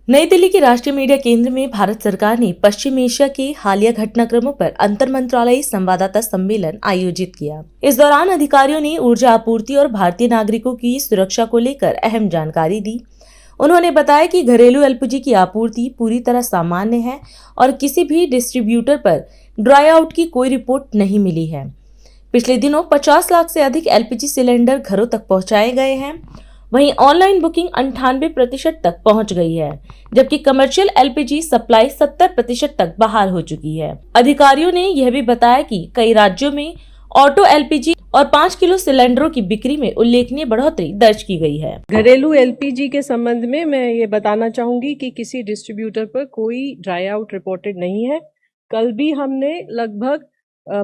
नई दिल्ली के राष्ट्रीय मीडिया केंद्र में भारत सरकार ने पश्चिम एशिया के हालिया घटनाक्रमों पर अंतर मंत्रालयी संवाददाता सम्मेलन आयोजित किया। इस दौरान अधिकारियों ने ऊर्जा आपूर्ति और भारतीय नागरिकों की सुरक्षा को लेकर अहम जानकारी दी। उन्होंने बताया कि घरेलू एलपीजी की आपूर्ति पूरी तरह सामान्य है और किसी भी डिस्ट्रीब्यूटर पर ड्राई आउट की कोई रिपोर्ट नहीं मिली है। पिछले दिनों 50 लाख से अधिक एलपीजी सिलेंडर घरों तक पहुंचाए गए हैं। वहीं ऑनलाइन बुकिंग 98% तक पहुंच गई है, जबकि कमर्शियल एलपीजी सप्लाई 70% तक बहाल हो चुकी है। अधिकारियों ने यह भी बताया कि कई राज्यों में ऑटो एलपीजी और 5 किलो सिलेंडरों की बिक्री में उल्लेखनीय बढ़ोतरी दर्ज की गई है। घरेलू एलपीजी के संबंध में मैं ये बताना चाहूंगी कि किसी डिस्ट्रीब्यूटर पर कोई ड्राई आउट रिपोर्टेड नहीं है। कल भी हमने लगभग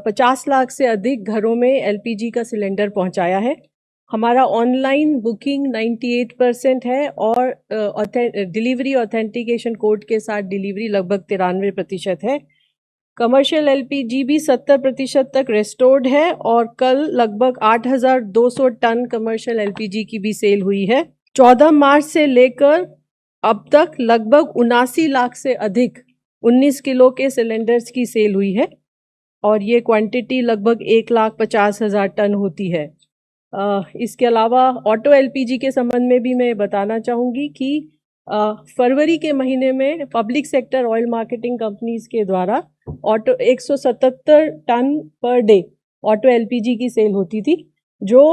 50 लाख से अधिक घरों में एलपीजी का सिलेंडर पहुंचाया है। हमारा ऑनलाइन बुकिंग 98% है और डिलीवरी ऑथेंटिकेशन कोड के साथ डिलीवरी लगभग 93% है। कमर्शियल एलपीजी भी 70% तक रेस्टोर्ड है और कल लगभग 8,200 टन कमर्शियल एलपीजी की भी सेल हुई है। 14 मार्च से लेकर अब तक लगभग 79 लाख से अधिक 19 किलो के सिलेंडर्स की सेल हुई है और ये क्वांटिटी लगभग 1,50,000 टन होती है। इसके अलावा ऑटो एलपीजी के संबंध में भी मैं बताना चाहूँगी कि फरवरी के महीने में public sector oil marketing companies के द्वारा auto 177 ton per day auto LPG की सेल होती थी, जो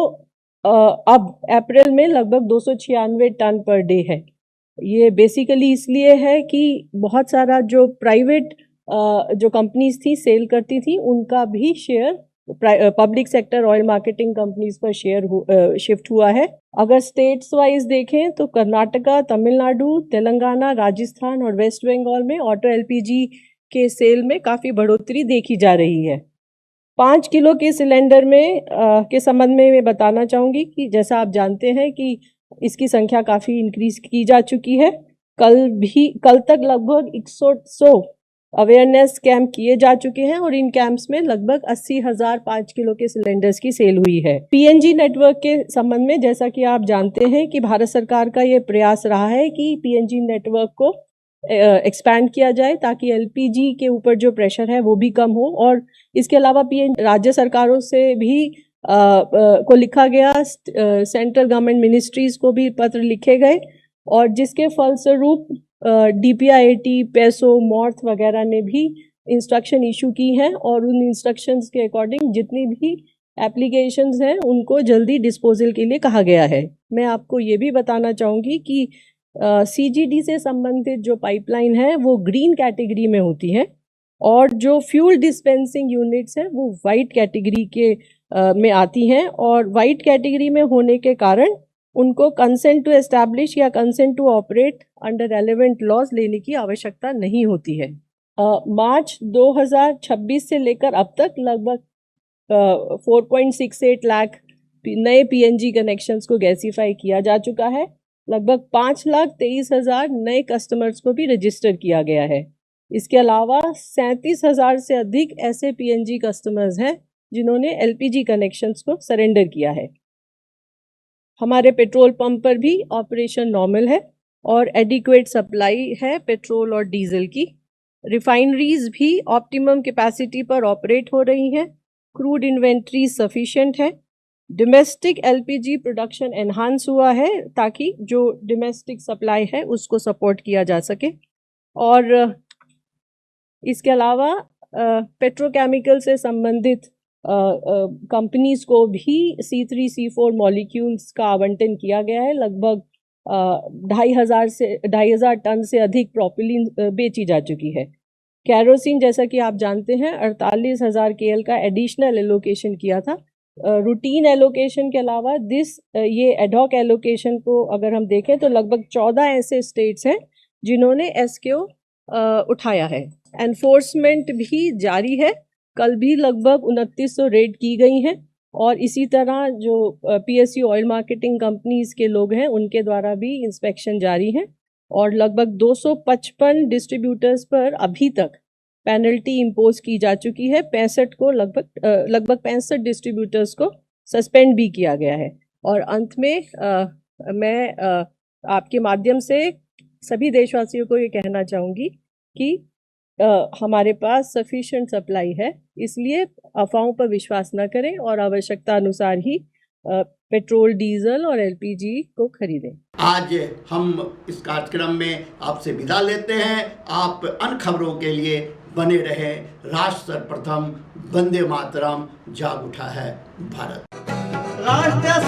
अब अप्रैल में लगभग 296 टन पर डे है। ये बेसिकली इसलिए है कि बहुत सारा जो प्राइवेट जो कंपनीज थी सेल करती थी, उनका भी share public sector oil marketing companies पर शेयर शिफ्ट हुआ है। अगर स्टेट्स वाइज देखें तो कर्नाटका, तमिलनाडु, तेलंगाना, राजस्थान और वेस्ट बंगाल में ऑटो एलपीजी के सेल में काफ़ी बढ़ोतरी देखी जा रही है। 5 किलो के सिलेंडर में के संबंध में मैं बताना चाहूँगी कि जैसा आप जानते हैं कि इसकी संख्या काफ़ी इंक्रीज की जा चुकी है। कल तक लगभग 100 अवेयरनेस कैंप किए जा चुके हैं और इन कैंप्स में लगभग 80,000 5 किलो के सिलेंडर्स की सेल हुई है। पीएनजी नेटवर्क के संबंध में जैसा कि आप जानते हैं कि भारत सरकार का ये प्रयास रहा है कि पीएनजी नेटवर्क को एक्सपैंड किया जाए ताकि एलपीजी के ऊपर जो प्रेशर है वो भी कम हो। और इसके अलावा राज्य सरकारों से भी को लिखा गया, सेंट्रल गवर्नमेंट मिनिस्ट्रीज को भी पत्र लिखे गए और जिसके फलस्वरूप डीपीआईटी, पेसो, मॉर्थ वगैरह ने भी इंस्ट्रक्शन इशू की हैं और उन इंस्ट्रक्शंस के अकॉर्डिंग जितनी भी एप्लीकेशंस हैं उनको जल्दी डिस्पोजल के लिए कहा गया है। मैं आपको ये भी बताना चाहूँगी कि सीजीडी से संबंधित जो पाइपलाइन है वो ग्रीन कैटेगरी में होती है और जो फ्यूल डिस्पेंसिंग यूनिट्स हैं वो वाइट कैटेगरी के में आती हैं और वाइट कैटेगरी में होने के कारण उनको कंसेंट टू एस्टैब्लिश या consent to operate under relevant laws लेने की आवश्यकता नहीं होती है। मार्च 2026 से लेकर अब तक लगभग 4.68 लाख नए पीएनजी कनेक्शंस को गैसीफाई किया जा चुका है। लगभग 5,23,000 नए कस्टमर्स को भी रजिस्टर किया गया है। इसके अलावा 37,000 से अधिक ऐसे पीएनजी कस्टमर्स हैं जिन्होंने एलपीजी कनेक्शंस को सरेंडर किया है। हमारे पेट्रोल पंप पर भी ऑपरेशन नॉर्मल है और एडिक्वेट सप्लाई है पेट्रोल और डीजल की। रिफाइनरीज भी ऑप्टिमम कैपेसिटी पर ऑपरेट हो रही हैं। क्रूड इन्वेंट्री सफिशिएंट है। डोमेस्टिक एलपीजी प्रोडक्शन एनहांस हुआ है ताकि जो डोमेस्टिक सप्लाई है उसको सपोर्ट किया जा सके। और इसके अलावा पेट्रोकेमिकल से संबंधित कंपनीज को भी C3 C4 मॉलिक्यूल्स का आवंटन किया गया है। लगभग 2,500 टन से अधिक प्रोपिलीन बेची जा चुकी है। कैरोसिन जैसा कि आप जानते हैं 48,000 KL का एडिशनल एलोकेशन किया था। रूटीन एलोकेशन के अलावा ये एडहॉक एलोकेशन को अगर हम देखें तो लगभग 14 ऐसे स्टेट्स हैं जिन्होंने एसक्यू उठाया है। एनफोर्समेंट भी जारी है। कल भी लगभग 2900 रेड की गई हैं और इसी तरह जो पीएसयू ऑयल मार्केटिंग कंपनीज के लोग हैं उनके द्वारा भी इंस्पेक्शन जारी है और लगभग 255 डिस्ट्रीब्यूटर्स पर अभी तक पेनल्टी इम्पोज की जा चुकी है। 65 को लगभग 65 डिस्ट्रीब्यूटर्स को सस्पेंड भी किया गया है। और अंत में मैं आपके माध्यम से सभी देशवासियों को ये कहना चाहूँगी कि हमारे पास सफिशिएंट सप्लाई है, इसलिए अफवाहों पर विश्वास न करें और आवश्यकता अनुसार ही पेट्रोल, डीजल और एलपीजी को खरीदें। आज हम इस कार्यक्रम में आपसे विदा लेते हैं। आप अन्य खबरों के लिए बने रहे। राष्ट्र सर्वप्रथम, वंदे मातरम, जाग उठा है भारत। राष्ट्र